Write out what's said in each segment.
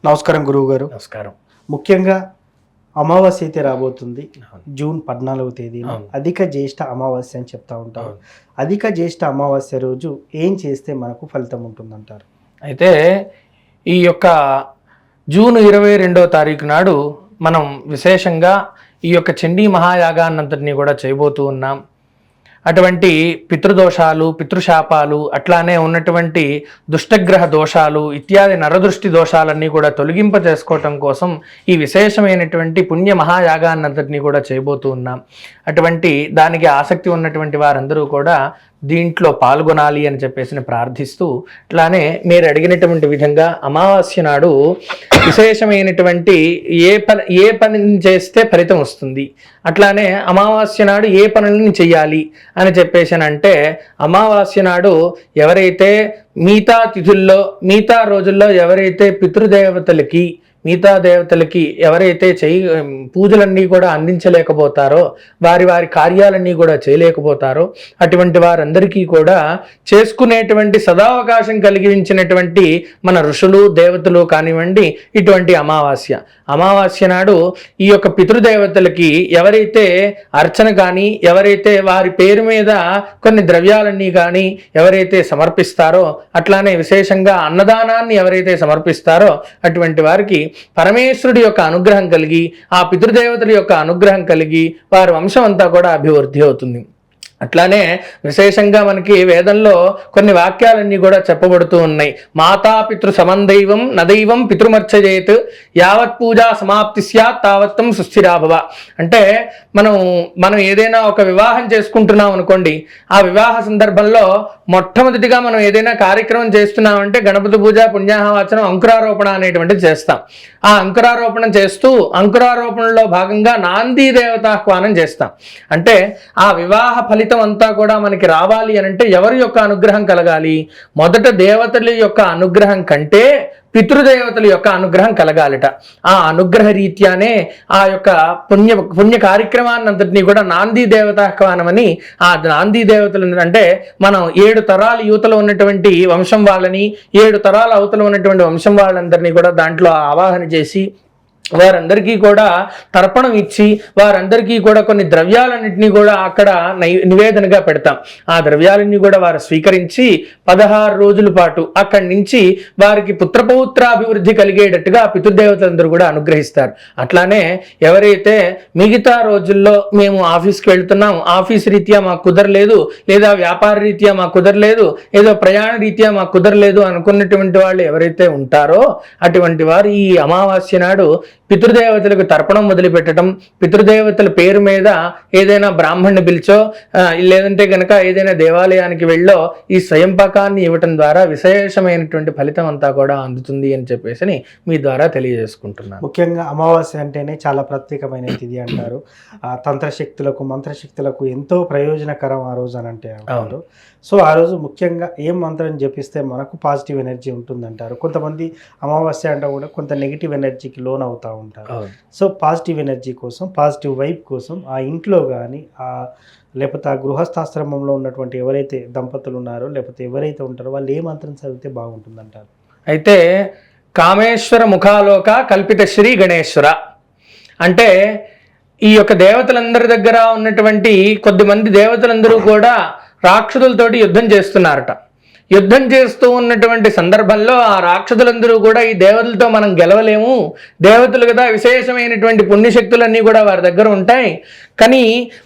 నమస్కారం గురువు గారు. నమస్కారం. ముఖ్యంగా అమావాస్య అయితే రాబోతుంది. అవును. జూన్ 14వ తేదీన అవును. అధిక జ్యేష్ఠ అమావాస్య అని చెప్తా ఉంటారు. అవును. అధిక జ్యేష్ఠ అమావాస్య రోజు ఏం చేస్తే మనకు ఫలితం ఉంటుందంటారు? అయితే ఈ యొక్క జూన్ 22వ తారీఖు నాడు మనం విశేషంగా ఈ యొక్క చండీ మహాయాగాన్నంతటినీ కూడా చేయబోతూ ఉన్నాం. అటువంటి పితృదోషాలు, పితృశాపాలు, అట్లానే ఉన్నటువంటి దుష్టగ్రహ దోషాలు ఇత్యాది నరదృష్టి దోషాలన్నీ కూడా తొలగింప చేసుకోవటం కోసం ఈ విశేషమైనటువంటి పుణ్య మహాయాగాన్నంతటినీ కూడా చేయబోతూ ఉన్నాం. అటువంటి దానికి ఆసక్తి ఉన్నటువంటి వారందరూ కూడా దీంట్లో పాల్గొనాలి అని చెప్పేసి ప్రార్థిస్తూ, అట్లానే మీరు అడిగినటువంటి విధంగా అమావాస్య నాడు విశేషమైనటువంటి ఏ పని చేస్తే ఫలితం వస్తుంది, అట్లానే అమావాస్య నాడు ఏ పనులను చెయ్యాలి అని చెప్పేసి అంటే, అమావాస్య నాడు ఎవరైతే మిగతా తిథుల్లో మిగతా రోజుల్లో ఎవరైతే పితృదేవతలకి మిగతా దేవతలకి ఎవరైతే పూజలన్నీ కూడా అందించలేకపోతారో, వారి కార్యాలన్నీ కూడా చేయలేకపోతారో, అటువంటి వారందరికీ కూడా చేసుకునేటువంటి సదావకాశం కలిగించినటువంటి మన ఋషులు దేవతలు కానివ్వండి. ఇటువంటి అమావాస్య నాడు ఈ యొక్క పితృదేవతలకి ఎవరైతే అర్చన కానీ, ఎవరైతే వారి పేరు మీద కొన్ని ద్రవ్యాలన్నీ కానీ ఎవరైతే సమర్పిస్తారో, అట్లానే విశేషంగా అన్నదానాన్ని ఎవరైతే సమర్పిస్తారో అటువంటి వారికి పరమేశ్వరుడి యొక్క అనుగ్రహం కలిగి, ఆ పితృదేవతల యొక్క అనుగ్రహం కలిగి వారి వంశం అంతా కూడా అభివృద్ధి అవుతుంది. అట్లానే విశేషంగా మనకి వేదంలో కొన్ని వాక్యాలన్నీ కూడా చెప్పబడుతూ ఉన్నాయి. మాతాపితృ సమందైవం నదైవం పితృమర్చయేత్ యావత్ పూజా సమాప్తి స్యాత్ తావత్తం సుస్థిరాభవ. అంటే మనం ఏదైనా ఒక వివాహం చేసుకుంటున్నాం అనుకోండి, ఆ వివాహ సందర్భంలో మొట్టమొదటిగా మనం ఏదైనా కార్యక్రమం చేస్తున్నామంటే గణపతి పూజ, పుణ్యాహవాచనం, అంకురారోపణ అనేటువంటిది చేస్తాం. ఆ అంకురారోపణం చేస్తూ అంకురారోపణలో భాగంగా నాందీ దేవతాహ్వానం చేస్తాం. అంటే ఆ వివాహ ఫలితం అంతా కూడా మనకి రావాలి అని అంటే ఎవరి యొక్క అనుగ్రహం కలగాలి? మొదట దేవతల యొక్క అనుగ్రహం కంటే పితృదేవతల యొక్క అనుగ్రహం కలగాలట. ఆ అనుగ్రహ రీత్యానే ఆ యొక్క పుణ్య కార్యక్రమాన్ని అంతటినీ కూడా నాందీ దేవతాహ్వానం అని, ఆ నాందీ దేవతలు అంటే మనం 7 తరాల యువతలో ఉన్నటువంటి వంశం వాళ్ళని, 7 తరాల అవతల ఉన్నటువంటి వంశం వాళ్ళందరినీ కూడా దాంట్లో ఆవాహన చేసి వారందరికీ కూడా తర్పణం ఇచ్చి వారందరికీ కూడా కొన్ని ద్రవ్యాలన్నింటినీ కూడా అక్కడ నివేదనగా పెడతాం. ఆ ద్రవ్యాలన్నీ కూడా వారు స్వీకరించి 16 రోజుల పాటు అక్కడి నుంచి వారికి పుత్రపౌత్రాభివృద్ధి కలిగేటట్టుగా పితృదేవతలందరూ కూడా అనుగ్రహిస్తారు. అట్లానే ఎవరైతే మిగతా రోజుల్లో మేము ఆఫీస్కి వెళ్తున్నాం, ఆఫీస్ రీత్యా మాకు కుదరలేదు, లేదా వ్యాపార రీత్యా మాకు కుదరలేదు, ఏదో ప్రయాణ రీత్యా మాకు కుదరలేదు అనుకున్నటువంటి వాళ్ళు ఎవరైతే ఉంటారో అటువంటి వారు ఈ అమావాస్య నాడు పితృదేవతలకు తర్పణం మొదలుపెట్టడం, పితృదేవతల పేరు మీద ఏదైనా బ్రాహ్మణ్ణి పిలిచో లేదంటే కనుక ఏదైనా దేవాలయానికి వెళ్ళో ఈ స్వయంపాకాన్ని ఇవ్వటం ద్వారా విశేషమైనటువంటి ఫలితం అంతా కూడా అందుతుంది అని చెప్పేసి మీ ద్వారా తెలియజేసుకుంటున్నాను. ముఖ్యంగా అమావాస్య అంటేనే చాలా ప్రత్యేకమైన తిథి అంటారు. తంత్రశక్తులకు, మంత్రశక్తులకు ఎంతో ప్రయోజనకరం ఆ రోజు అని అంటే అంటారు. సో ఆ రోజు ముఖ్యంగా ఏం మంత్రం జపిస్తే మనకు పాజిటివ్ ఎనర్జీ ఉంటుందంటారు? కొంతమంది అమావాస్య అంటే కూడా కొంత నెగిటివ్ ఎనర్జీకి లోన్ అవుతూ ఉంటారు. సో పాజిటివ్ ఎనర్జీ కోసం, పాజిటివ్ వైబ్ కోసం ఆ ఇంట్లో కానీ లేకపోతే ఆ గృహస్థాశ్రమంలో ఉన్నటువంటి ఎవరైతే దంపతులు ఉన్నారో లేకపోతే ఎవరైతే ఉంటారో వాళ్ళు ఏ మంత్రం చదివితే బాగుంటుందంటారు? అయితే కామేశ్వర ముఖాలోక కల్పిత శ్రీ గణేశ్వర అంటే ఈ యొక్క దేవతలందరి దగ్గర ఉన్నటువంటి కొద్దిమంది దేవతలందరూ కూడా రాక్షసులతోటి యుద్ధం చేస్తున్నారట. యుద్ధం చేస్తూ ఉన్నటువంటి సందర్భంలో ఆ రాక్షసులందరూ కూడా ఈ దేవతలతో మనం గెలవలేము, దేవతలు కదా విశేషమైనటువంటి పుణ్యశక్తులన్నీ కూడా వారి దగ్గర ఉంటాయి, కానీ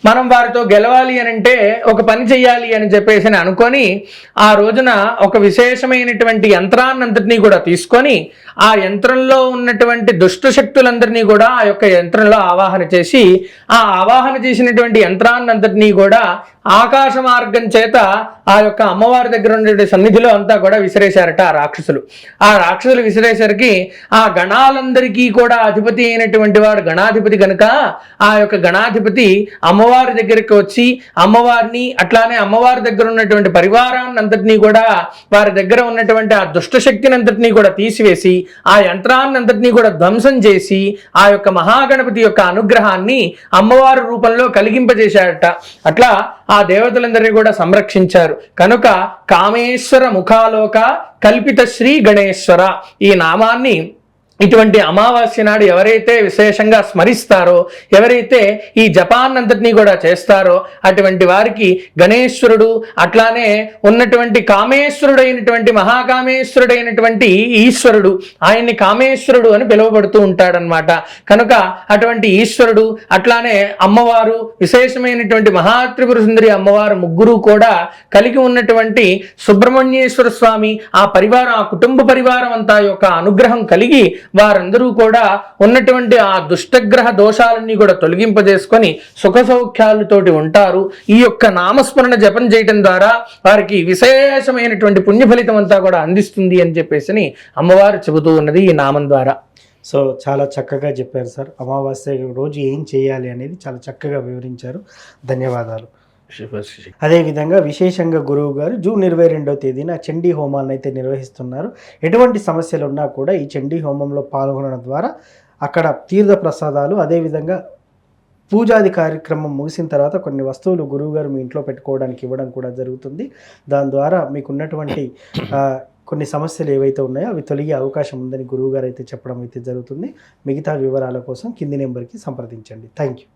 మనం వారితో గెలవాలి అని అంటే ఒక పని చెయ్యాలి అని చెప్పేసి అనుకొని ఆ రోజున ఒక విశేషమైనటువంటి యంత్రాన్నంతటినీ కూడా తీసుకొని ఆ యంత్రంలో ఉన్నటువంటి దుష్ట శక్తులందరినీ కూడా ఆ యొక్క యంత్రంలో ఆవాహన చేసి ఆ ఆవాహన చేసినటువంటి యంత్రాన్నంతటినీ కూడా ఆకాశ మార్గం చేత ఆ యొక్క అమ్మవారి దగ్గర ఉండే సన్నిధిలో అంతా కూడా విసిరేశారట ఆ రాక్షసులు. ఆ రాక్షసులు విసిరేసరికి ఆ గణాలందరికీ కూడా అధిపతి అయినటువంటి వాడు గణాధిపతి కనుక ఆ యొక్క గణాధిపతి అమ్మవారి దగ్గరికి వచ్చి అమ్మవారిని అట్లానే అమ్మవారి దగ్గర ఉన్నటువంటి పరివారాన్ని అంతటినీ కూడా వారి దగ్గర ఉన్నటువంటి ఆ దుష్ట శక్తిని అంతటినీ కూడా తీసివేసి ఆ యంత్రాన్ని అంతటినీ కూడా ధ్వంసం చేసి ఆ యొక్క మహాగణపతి యొక్క అనుగ్రహాన్ని అమ్మవారి రూపంలో కలిగింపజేశారట. అట్లా ఆ దేవతలందరినీ కూడా సంరక్షించారు కనుక కామేశ్వర ముఖాలోక కల్పిత శ్రీ గణేశ్వర ఈ నామాన్ని ఇటువంటి అమావాస్య నాడు ఎవరైతే విశేషంగా స్మరిస్తారో, ఎవరైతే ఈ జపాన్నంతటినీ కూడా చేస్తారో అటువంటి వారికి గణేశ్వరుడు, అట్లానే ఉన్నటువంటి కామేశ్వరుడైనటువంటి మహాకామేశ్వరుడైనటువంటి ఈశ్వరుడు, ఆయన్ని కామేశ్వరుడు అని పిలువబడుతూ ఉంటాడనమాట. కనుక అటువంటి ఈశ్వరుడు, అట్లానే అమ్మవారు, విశేషమైనటువంటి మహాత్రిపుర సుందరి అమ్మవారు ముగ్గురు కూడా కలిగి ఉన్నటువంటి సుబ్రహ్మణ్యేశ్వర స్వామి ఆ పరివారం, ఆ కుటుంబ పరివారం అంతా యొక్క అనుగ్రహం కలిగి వారందరూ కూడా ఉన్నటువంటి ఆ దుష్టగ్రహ దోషాలన్నీ కూడా తొలగింపజేసుకొని సుఖ సౌఖ్యాలతోటి ఉంటారు. ఈ యొక్క నామస్మరణ జపం చేయటం ద్వారా వారికి విశేషమైనటువంటి పుణ్య ఫలితం అంతా కూడా అందిస్తుంది అని చెప్పేసి అమ్మవారు చెబుతూ ఉన్నది ఈ నామం ద్వారా. సో చాలా చక్కగా చెప్పారు సార్. అమావాస్య రోజు ఏం చేయాలి అనేది చాలా చక్కగా వివరించారు. ధన్యవాదాలు. అదేవిధంగా విశేషంగా గురువు గారు జూన్ 22వ తేదీన చండీ హోమాలను అయితే నిర్వహిస్తున్నారు. ఎటువంటి సమస్యలు ఉన్నా కూడా ఈ చండీ హోమంలో పాల్గొనడం ద్వారా అక్కడ తీర్థ ప్రసాదాలు, అదేవిధంగా పూజాది కార్యక్రమం ముగిసిన తర్వాత కొన్ని వస్తువులు గురువుగారు మీ ఇంట్లో పెట్టుకోవడానికి ఇవ్వడం కూడా జరుగుతుంది. దాని ద్వారా మీకున్నటువంటి కొన్ని సమస్యలు ఏవైతే ఉన్నాయో అవి తొలగే అవకాశం ఉందని గురువుగారు అయితే చెప్పడం అయితే జరుగుతుంది. మిగతా వివరాల కోసం కింది నెంబర్కి సంప్రదించండి. Thank you.